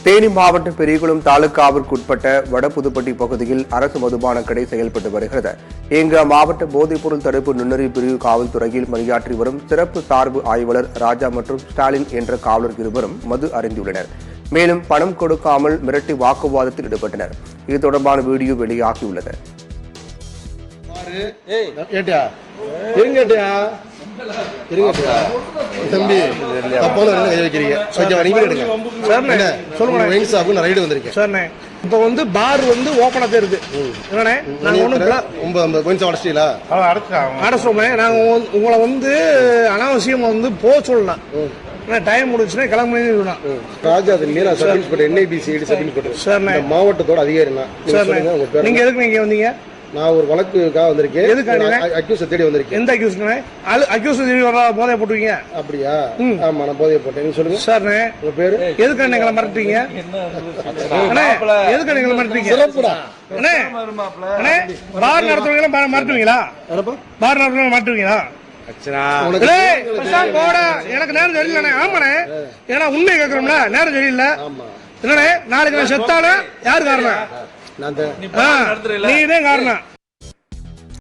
தேனி மாவட்டம் பெரியகுளம் தாலுகாவிற்குட்பட்ட வடபுதுப்பட்டி பகுதியில் அரசு மதுபான கடை செயல்பட்டு வருகிறது. இங்கு அம்மாவட்ட போதைப்பொருள் தடுப்பு நுண்ணறிவு பிரிவு காவல்துறையில் பணியாற்றி வரும் சிறப்பு சார்பு ஆய்வாளர் ராஜா மற்றும் ஸ்டாலின் என்ற காவலர் இருவரும் மது அருந்தியுள்ளனர். மேலும் பணம் கொடுக்காமல் மிரட்டி வாக்குவாதத்தில் ஈடுபட்டனர். இது தொடர்பான வீடியோ வெளியாகியுள்ளது. தம்பி வைக்கிறீங்க இப்ப வந்து பார் வந்து ஓபனா இருக்கு. நாங்க உங்களை வந்து அனாவசியம் வந்து போக சொல்லலாம். டைம் முடிச்சுன்னா கிளம்புனா ராஜா மாவட்டத்தோட அதிகாரி. நீங்க எதுக்கு நீங்க வந்தீங்க? நான் ஒரு வழக்குக்காக வந்திருக்கேன். அக்யூஸ் தேடி வந்திருக்கேன். எந்த அக்யூஸ்? அக்யூஸ் தேடி போதைய போட்டுவீங்க? அப்படியா? ஆமா, நான் போதைய போட்டேன். நீங்க சொல்லுங்க சார். உங்க பேரு? எதுக்கு எங்களை மிரட்டுறீங்க? எதுக்கு எங்களை மிரட்டுறீங்க? பார் நடத்துவீங்களா மிரட்டுவீங்களா? பார் நடத்துவீங்க மிரட்டுவீங்களா? எனக்கு நேரம் தெரியல. ஆமாண்ணே, ஏன்னா உண்மை கேட்கறோம்ல, நேரம் தெரியல. என்னண்ணே, நாளைக்கு நான் செத்தானே யாரு காரணம்? நீதான் காரணம்.